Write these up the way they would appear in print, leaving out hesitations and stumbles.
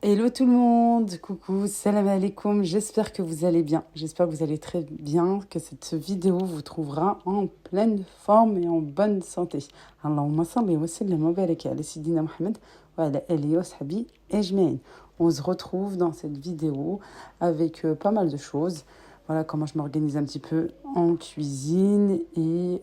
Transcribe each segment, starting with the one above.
Hello tout le monde, coucou, salam alaikum, j'espère que vous allez bien, j'espère que vous allez très bien, que cette vidéo vous trouvera en pleine forme et en bonne santé. Allahumma salli wa sallim wa barik ala Sayyidina Muhammad wa ala alihi wa sahbihi ajma'in. On se retrouve dans cette vidéo avec pas mal de choses. Voilà comment je m'organise un petit peu en cuisine et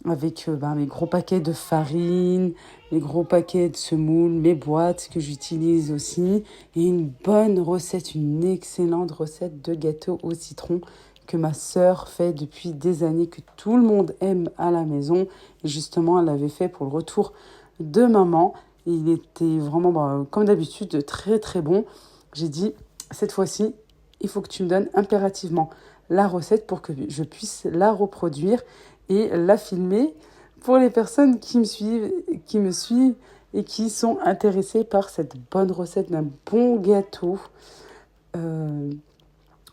avec mes gros paquets de farine, mes gros paquets de semoule, mes boîtes que j'utilise aussi, et une bonne recette, une excellente recette de gâteau au citron que ma sœur fait depuis des années, que tout le monde aime à la maison. Et justement, elle l'avait fait pour le retour de maman. Et il était vraiment, comme d'habitude, très très bon. J'ai dit, cette fois-ci, il faut que tu me donnes impérativement la recette pour que je puisse la reproduire et la filmer pour les personnes qui me suivent et qui sont intéressées par cette bonne recette d'un bon gâteau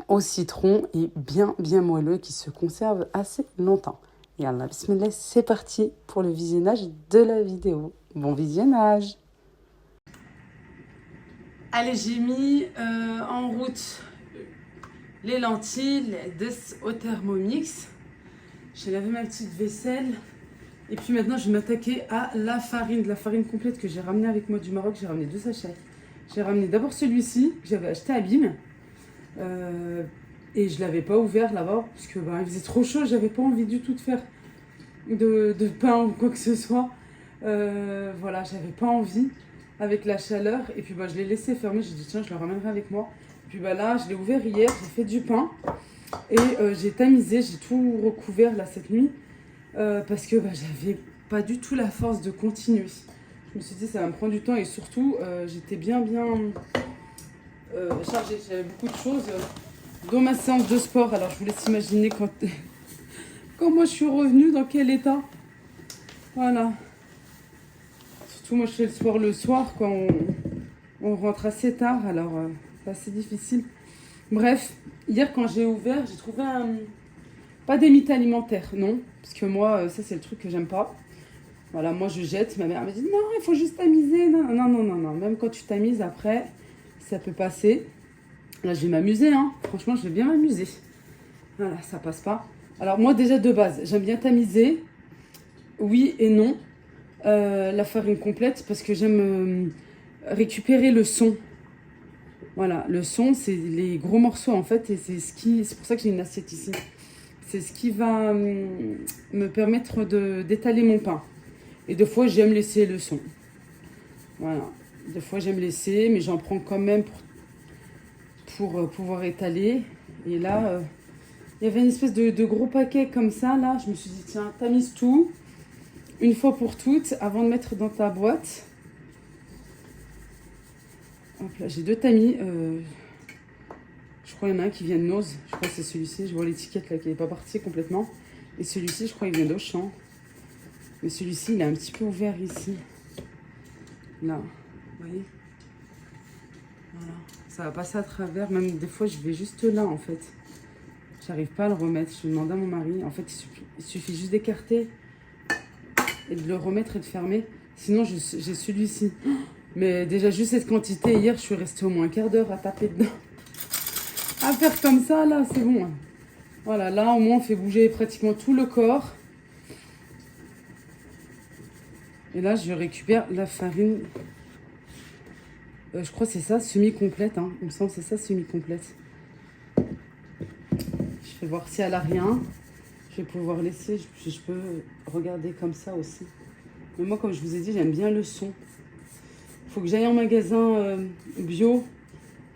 au citron et bien moelleux qui se conserve assez longtemps. Et Allah, bismillah, c'est parti pour le visionnage de la vidéo. Bon visionnage! Allez, j'ai mis en route les lentilles au Thermomix. J'ai lavé ma petite vaisselle. Et puis maintenant, je vais m'attaquer à la farine complète que j'ai ramenée avec moi du Maroc. J'ai ramené 2 sachets. J'ai ramené d'abord celui-ci que j'avais acheté à Bim. Et je ne l'avais pas ouvert là-bas parce que il faisait trop chaud. J'avais pas envie du tout de faire de pain ou quoi que ce soit. Voilà, j'avais pas envie avec la chaleur. Et puis je l'ai laissé fermer. J'ai dit tiens, je le ramènerai avec moi. Et puis là, je l'ai ouvert hier. J'ai fait du pain. Et j'ai tamisé, j'ai tout recouvert là cette nuit parce que j'avais pas du tout la force de continuer. Je me suis dit ça va me prendre du temps et surtout j'étais bien chargée. J'avais beaucoup de choses dont ma séance de sport. Alors je vous laisse imaginer quand moi je suis revenue, dans quel état. Voilà. Surtout moi je fais le sport le soir quand on rentre assez tard, alors c'est assez difficile. Bref, hier quand j'ai ouvert, j'ai trouvé pas des mythes alimentaires, non. Parce que moi, ça c'est le truc que j'aime pas. Voilà, moi je jette. Ma mère me dit non, il faut juste tamiser. Non. Même quand tu tamises après, ça peut passer. Là, je vais m'amuser, hein. Franchement, je vais bien m'amuser. Voilà, ça passe pas. Alors moi déjà de base, j'aime bien tamiser. Oui et non. La farine complète parce que j'aime récupérer le son. Voilà, le son, c'est les gros morceaux en fait, et c'est pour ça que j'ai une assiette ici. C'est ce qui va me permettre d'étaler mon pain. Et des fois, j'aime laisser le son. Voilà, des fois j'aime laisser, mais j'en prends quand même pour pouvoir étaler. Et là, il y avait une espèce de gros paquet comme ça, là. Je me suis dit, tiens, tamise tout, une fois pour toutes, avant de mettre dans ta boîte. Hop là, j'ai 2 tamis. Je crois qu'il y en a un qui vient de Noz. Je crois que c'est celui-ci. Je vois l'étiquette là qui n'est pas partie complètement. Et celui-ci, je crois qu'il vient d'Auchan. Mais celui-ci, il est un petit peu ouvert ici. Là, vous voyez? Voilà. Ça va passer à travers. Même des fois, je vais juste là en fait. J'arrive pas à le remettre. Je demande à mon mari. En fait, il suffit juste d'écarter et de le remettre et de fermer. Sinon, j'ai celui-ci. Mais déjà, juste cette quantité, hier, je suis restée au moins un quart d'heure à taper dedans. À faire comme ça, là, c'est bon. Voilà, là, au moins, on fait bouger pratiquement tout le corps. Et là, je récupère la farine. Je crois que c'est ça, semi-complète. Hein. Il me semble que c'est ça, semi-complète. Je vais voir si elle a rien. Je vais pouvoir laisser. Je peux regarder comme ça aussi. Mais moi, comme je vous ai dit, j'aime bien le son. Il faut que j'aille en magasin bio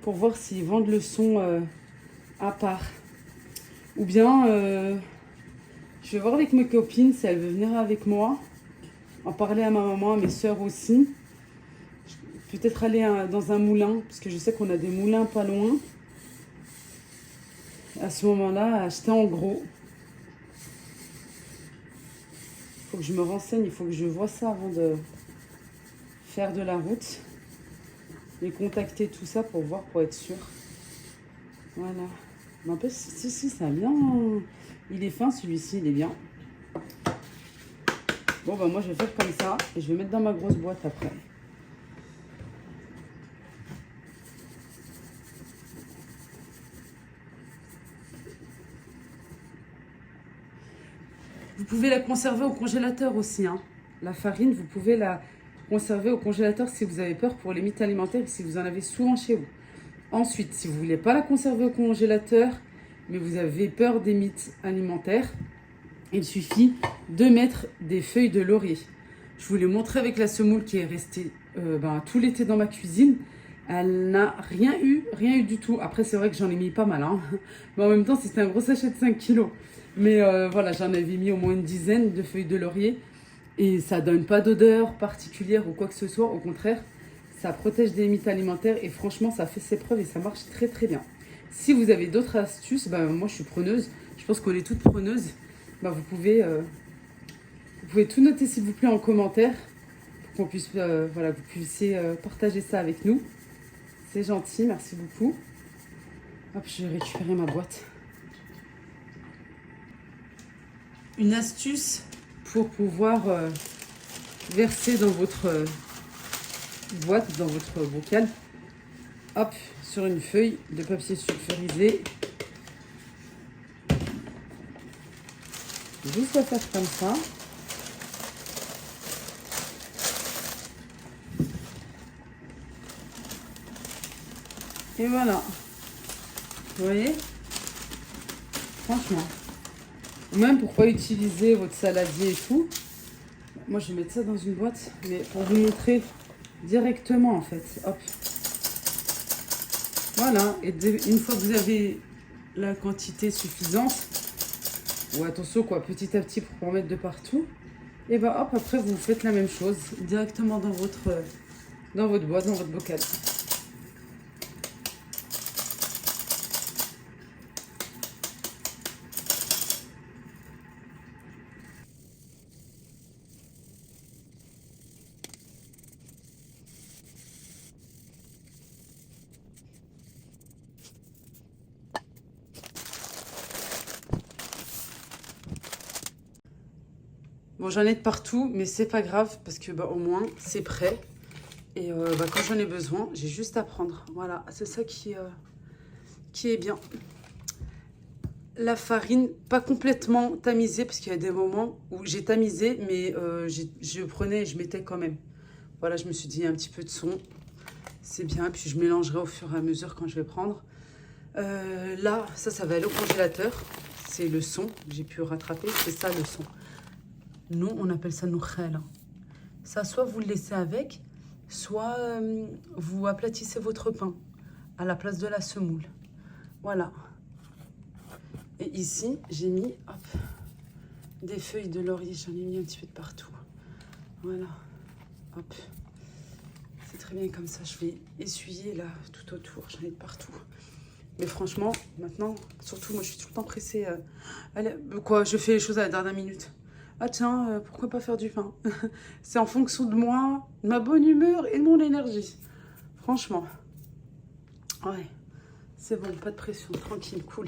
pour voir s'ils vendent le son à part. Ou bien, je vais voir avec mes copines si elles veulent venir avec moi. En parler à ma maman, à mes soeurs aussi. Peut-être aller dans un moulin, parce que je sais qu'on a des moulins pas loin. À ce moment-là, acheter en gros. Il faut que je me renseigne, il faut que je vois ça avant de faire de la route. Et contacter tout ça pour voir, pour être sûr. Voilà. Mais en plus, si, ça a bien... Il est fin, celui-ci, il est bien. Bon, moi, je vais faire comme ça. Et je vais mettre dans ma grosse boîte après. Vous pouvez la conserver au congélateur aussi, hein. La farine, vous pouvez la conserver au congélateur si vous avez peur pour les mythes alimentaires et si vous en avez souvent chez vous. Ensuite, si vous ne voulez pas la conserver au congélateur, mais vous avez peur des mythes alimentaires, il suffit de mettre des feuilles de laurier. Je vous l'ai montré avec la semoule qui est restée tout l'été dans ma cuisine. Elle n'a rien eu du tout. Après, c'est vrai que j'en ai mis pas mal, hein. Mais en même temps, c'était un gros sachet de 5 kilos. Mais voilà, j'en avais mis au moins une dizaine de feuilles de laurier. Et ça donne pas d'odeur particulière ou quoi que ce soit. Au contraire, ça protège des mythes alimentaires. Et franchement, ça fait ses preuves et ça marche très très bien. Si vous avez d'autres astuces, moi je suis preneuse. Je pense qu'on est toutes preneuses. Vous pouvez tout noter s'il vous plaît en commentaire. Pour qu'on puisse, vous puissiez partager ça avec nous. C'est gentil, merci beaucoup. Hop, je vais récupérer ma boîte. Une astuce pour pouvoir verser dans votre boîte, dans votre bocal. Hop, sur une feuille de papier sulfurisé. Juste à faire comme ça. Et voilà. Vous voyez? Franchement. Même pour pas utiliser votre saladier et tout. Moi, je vais mettre ça dans une boîte. Mais pour vous montrer directement, en fait. Hop. Voilà. Et une fois que vous avez la quantité suffisante, ou attention, quoi, petit à petit pour en mettre de partout. Et hop, après, vous faites la même chose. Directement dans votre boîte, dans votre bocal. Bon, j'en ai de partout, mais c'est pas grave parce que au moins c'est prêt. Et quand j'en ai besoin, j'ai juste à prendre. Voilà, c'est ça qui est bien. La farine, pas complètement tamisée parce qu'il y a des moments où j'ai tamisé, mais je prenais et je mettais quand même. Voilà, je me suis dit, il y a un petit peu de son, c'est bien. Puis je mélangerai au fur et à mesure quand je vais prendre. Là, ça va aller au congélateur. C'est le son que j'ai pu rattraper, c'est ça le son. Nous, on appelle ça noukhel. Ça, soit vous le laissez avec, soit vous aplatissez votre pain à la place de la semoule. Voilà. Et ici, j'ai mis des feuilles de laurier. J'en ai mis un petit peu de partout. Voilà. Hop. C'est très bien comme ça. Je vais essuyer là tout autour. J'en ai de partout. Mais franchement, maintenant, surtout, moi, je suis tout le temps pressée. Je fais les choses à la dernière minute. Ah tiens, pourquoi pas faire du pain? C'est en fonction de moi, de ma bonne humeur et de mon énergie. Franchement. Ouais. C'est bon, pas de pression, tranquille, cool.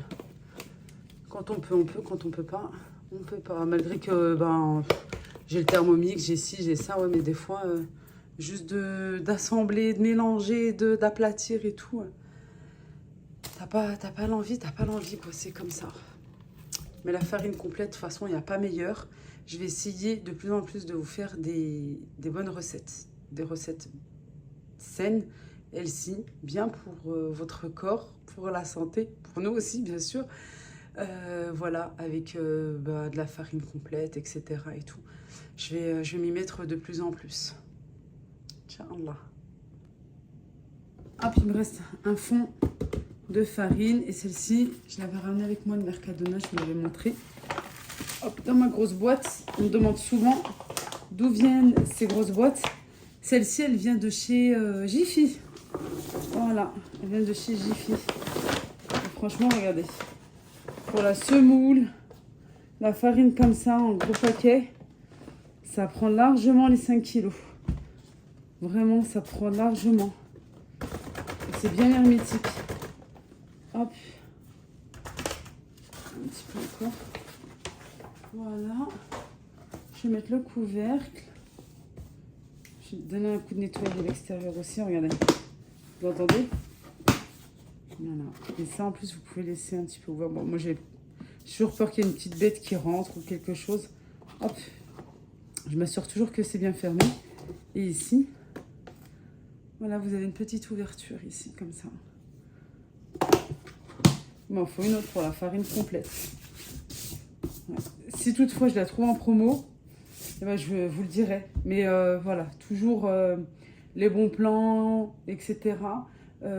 Quand on peut, on peut. Quand on peut pas, on peut pas. Malgré que j'ai le Thermomix, j'ai ci, j'ai ça. Ouais, mais des fois, juste d'assembler, de mélanger, d'aplatir et tout. T'as pas l'envie, quoi. C'est comme ça. Mais la farine complète, de toute façon, il n'y a pas meilleur. Je vais essayer de plus en plus de vous faire des bonnes recettes. Des recettes saines, healthy, bien pour votre corps, pour la santé, pour nous aussi, bien sûr. Voilà, avec de la farine complète, etc. et tout. Je vais m'y mettre de plus en plus. Inch'Allah. Hop, il me reste un fond de farine. Et celle-ci, je l'avais ramenée avec moi de Mercadona, je vous l'avais montré. Hop, dans ma grosse boîte, on me demande souvent d'où viennent ces grosses boîtes. Celle-ci, elle vient de chez Jiffy. Voilà, elle vient de chez Jiffy. Et franchement, regardez. Pour la semoule, la farine comme ça, en gros paquet, ça prend largement les 5 kilos. Vraiment, ça prend largement. C'est bien hermétique. Hop. Un petit peu encore. Voilà. Je vais mettre le couvercle. Je vais donner un coup de nettoyage de l'extérieur aussi. Regardez. Vous entendez? Voilà. Et ça, en plus, vous pouvez laisser un petit peu ouvert. Bon, moi, j'ai toujours peur qu'il y ait une petite bête qui rentre ou quelque chose. Hop, je m'assure toujours que c'est bien fermé. Et ici, voilà, vous avez une petite ouverture ici, comme ça. Il m'en faut une autre pour la farine complète. Ouais. Si toutefois je la trouve en promo, eh ben, je vous le dirai. Mais voilà, toujours les bons plans, etc.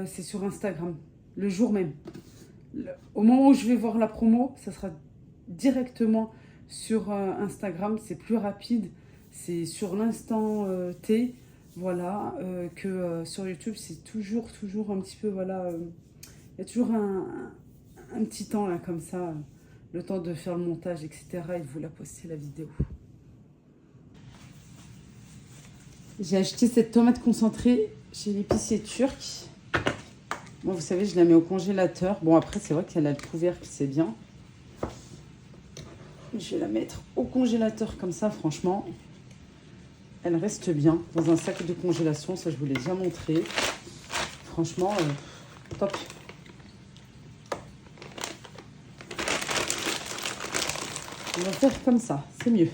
C'est sur Instagram, le jour même. Au moment où je vais voir la promo, ça sera directement sur Instagram. C'est plus rapide, c'est sur l'instant T. Voilà, que sur YouTube, c'est toujours un petit peu, voilà, il y a toujours un petit temps là, comme ça, le temps de faire le montage, etc. et de vous la poster la vidéo. J'ai acheté cette tomate concentrée chez l'épicier turc. Bon, vous savez, je la mets au congélateur. Bon, après, c'est vrai qu'elle a le couvercle, c'est bien. Je vais la mettre au congélateur comme ça, franchement. Elle reste bien dans un sac de congélation. Ça, je vous l'ai déjà montré. Franchement, top. On va faire comme ça, c'est mieux.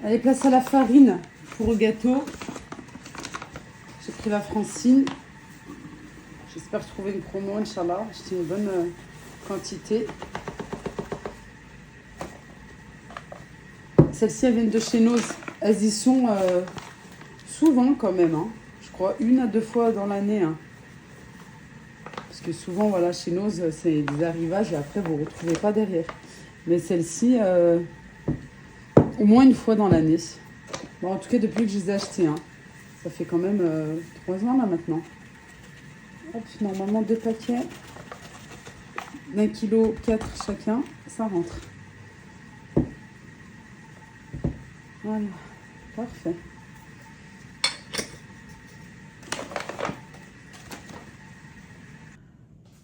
Allez, place à la farine pour le gâteau. J'ai pris la Francine. J'espère trouver une promo, Inch'Allah. J'ai une bonne quantité. Celles-ci, elles viennent de chez Noz. Elles y sont souvent quand même. Hein. Je crois 1 à 2 fois dans l'année. Hein. Parce que souvent, voilà, chez Noz, c'est des arrivages et après, vous ne retrouvez pas derrière. Mais celle-ci, au moins 1 fois dans l'année. Bon, en tout cas, depuis que je les ai achetées. Hein. Ça fait quand même 3 ans là maintenant. Hop, normalement 2 paquets d'1,4 kg chacun, ça rentre. Voilà, parfait.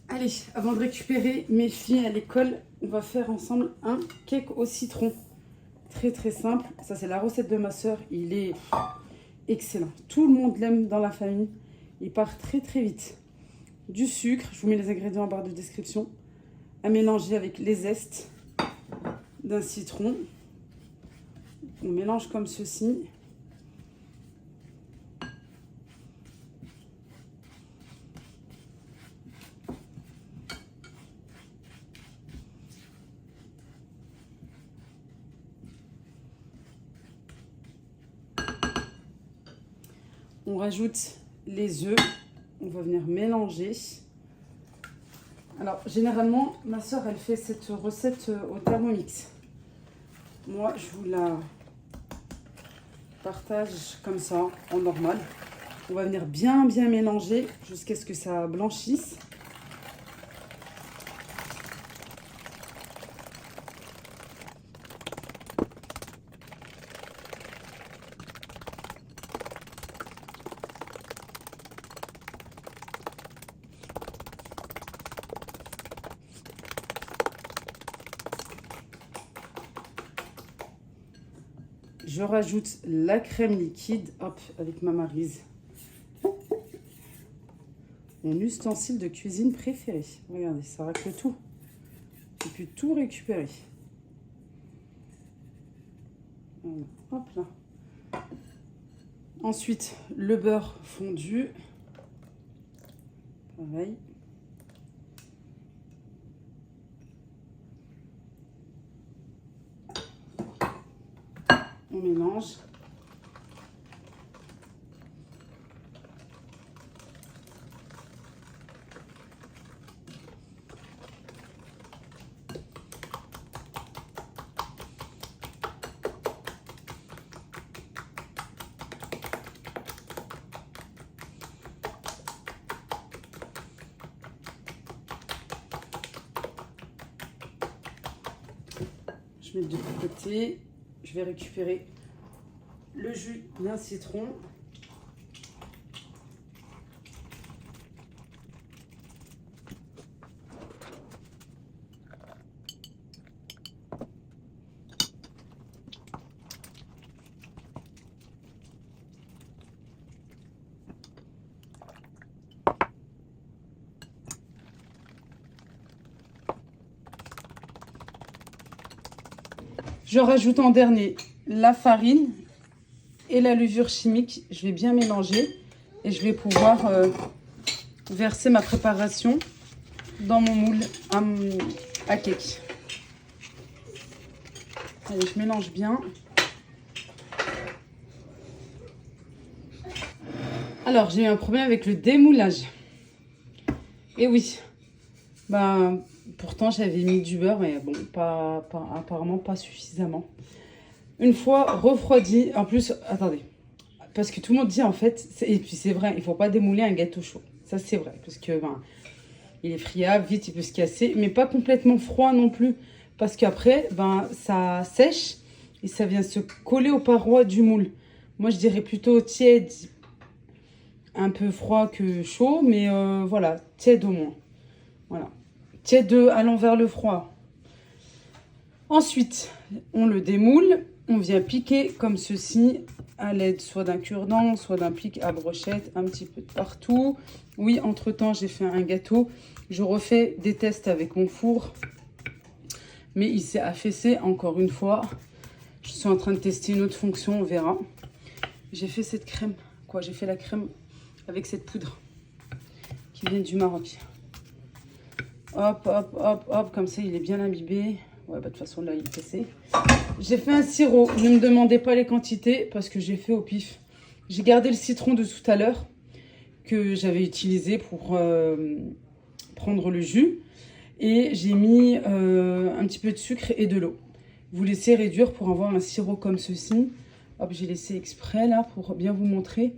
Allez, avant de récupérer mes filles à l'école, on va faire ensemble un cake au citron. Très simple. Ça, c'est la recette de ma soeur. Il est excellent. Tout le monde l'aime dans la famille. Il part très vite. Du sucre, je vous mets les ingrédients en barre de description. À mélanger avec les zestes d'un citron. On mélange comme ceci. On rajoute les œufs. On va venir mélanger. Alors, généralement, ma soeur, elle fait cette recette au Thermomix. Moi, je vous la partage comme ça, en normal. On va venir bien mélanger jusqu'à ce que ça blanchisse. Je rajoute la crème liquide, hop, avec ma Maryse. Mon ustensile de cuisine préféré. Regardez, ça racle tout. J'ai pu tout récupérer. Voilà, hop là. Ensuite, le beurre fondu. Pareil. On mélange. Je mets de côté. Je vais récupérer le jus d'un citron. Je rajoute en dernier la farine et la levure chimique. Je vais bien mélanger et je vais pouvoir verser ma préparation dans mon moule à cake. Allez, je mélange bien. Alors, j'ai eu un problème avec le démoulage. Et oui, bah, pourtant j'avais mis du beurre, mais bon, apparemment pas suffisamment. Une fois refroidi, en plus, attendez, parce que tout le monde dit en fait, et puis c'est vrai, il faut pas démouler un gâteau chaud. Ça c'est vrai, parce que ben, il est friable, vite il peut se casser, mais pas complètement froid non plus, parce qu'après, ben, ça sèche et ça vient se coller aux parois du moule. Moi je dirais plutôt tiède, un peu froid que chaud, mais voilà, tiède au moins. Voilà, tiède allant vers le froid. Ensuite, on le démoule, on vient piquer comme ceci à l'aide soit d'un cure-dent, soit d'un pic à brochette, un petit peu de partout. Oui, entre-temps, j'ai fait un gâteau. Je refais des tests avec mon four, mais il s'est affaissé encore une fois. Je suis en train de tester une autre fonction, on verra. J'ai fait cette crème, j'ai fait la crème avec cette poudre qui vient du Maroc. Hop, hop, hop, hop, comme ça, il est bien imbibé. Ouais, bah, de toute façon, là, il est cassé. J'ai fait un sirop. Ne me demandez pas les quantités parce que j'ai fait au pif. J'ai gardé le citron de tout à l'heure que j'avais utilisé pour prendre le jus. Et j'ai mis un petit peu de sucre et de l'eau. Vous laissez réduire pour avoir un sirop comme ceci. Hop, j'ai laissé exprès là pour bien vous montrer.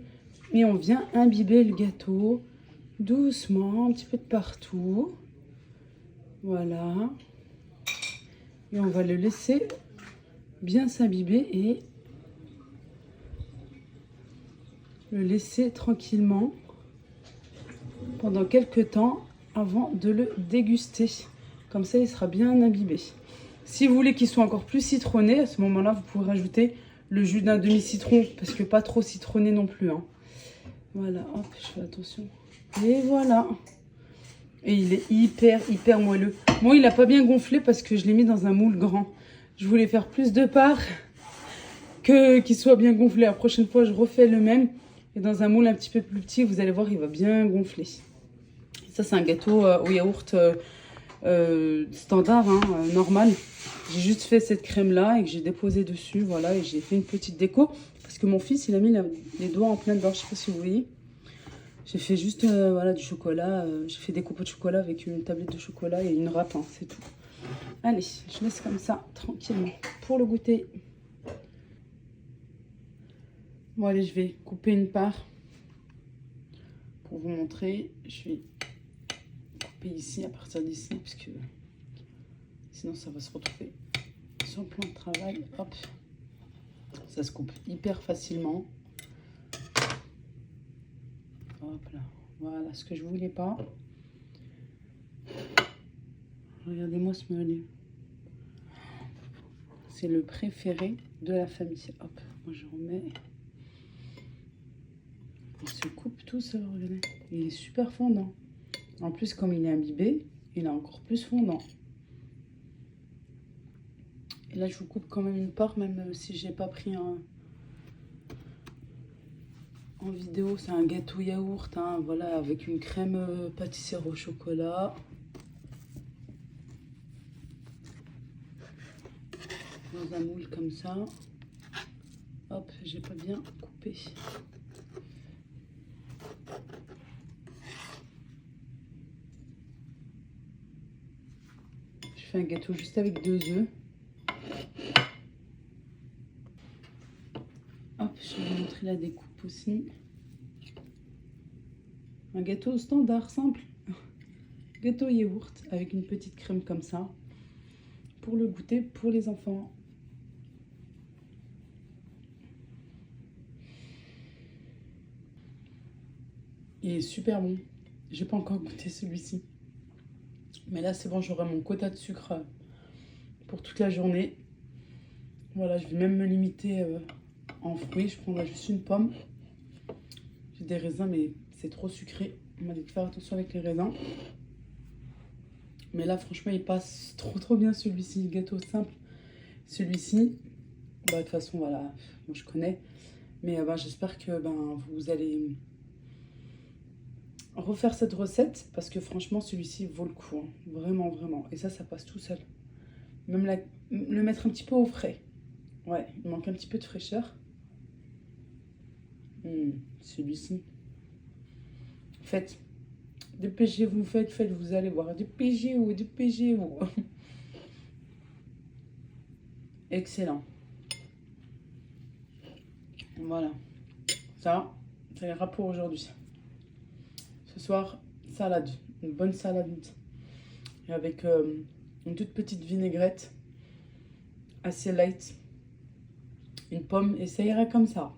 Et on vient imbiber le gâteau doucement, un petit peu de partout. Voilà. Et on va le laisser bien s'imbiber et le laisser tranquillement pendant quelques temps avant de le déguster. Comme ça, il sera bien imbibé. Si vous voulez qu'il soit encore plus citronné, à ce moment-là, vous pouvez rajouter le jus d'un demi-citron, parce que pas trop citronné non plus. Hein. Voilà, hop, je fais attention. Et voilà. Et il est hyper moelleux. Moi, il n'a pas bien gonflé parce que je l'ai mis dans un moule grand. Je voulais faire plus de parts qu'il soit bien gonflé. La prochaine fois, je refais le même. Et dans un moule un petit peu plus petit, vous allez voir, il va bien gonfler. Ça, c'est un gâteau au yaourt standard, hein, normal. J'ai juste fait cette crème-là et que j'ai déposé dessus. Voilà, et j'ai fait une petite déco. Parce que mon fils, il a mis les doigts en plein dedans. Je ne sais pas si vous voyez. J'ai fait juste voilà, du chocolat. J'ai fait des copeaux de chocolat avec une tablette de chocolat et une râpe, hein, c'est tout. Allez, je laisse comme ça, tranquillement, pour le goûter. Bon, allez, je vais couper une part pour vous montrer. Je vais couper ici, à partir d'ici, parce que sinon ça va se retrouver sur le plan de travail. Hop, ça se coupe hyper facilement. Hop là, voilà ce que je voulais pas. Regardez-moi ce mollet. C'est le préféré de la famille. Hop, moi je remets. Il se coupe tout seul, regardez. Il est super fondant. En plus, comme il est imbibé, il est encore plus fondant. Et là, je vous coupe quand même une part, même si j'ai pas pris en vidéo. C'est un gâteau yaourt, hein, voilà, avec une crème pâtissière au chocolat. Dans un moule comme ça. Hop, j'ai pas bien coupé. Je fais un gâteau juste avec 2 œufs. Hop, je vais vous montrer la découpe aussi. Un gâteau standard, simple. Gâteau yaourt avec une petite crème comme ça. pour le goûter pour les enfants. Il est super bon. J'ai pas encore goûté celui-ci. Mais là, c'est bon, j'aurai mon quota de sucre pour toute la journée. Voilà, je vais même me limiter en fruits. Je prendrai juste une pomme. J'ai des raisins, mais c'est trop sucré. On m'a dit de faire attention avec les raisins. Mais là, franchement, il passe trop bien celui-ci. Gâteau simple. Celui-ci, bah, de toute façon, voilà, moi je connais. Mais j'espère que vous allez refaire cette recette. Parce que franchement, celui-ci vaut le coup. Hein. Vraiment. Et ça passe tout seul. Même le mettre un petit peu au frais. Ouais, il manque un petit peu de fraîcheur. Celui-ci. Faites. Dépêchez-vous, faites, vous allez voir. Dépêchez-vous. Excellent. Voilà. Ça ira pour aujourd'hui. Ce soir, salade. Une bonne salade. Et avec une toute petite vinaigrette. Assez light. Une pomme. Et ça ira comme ça.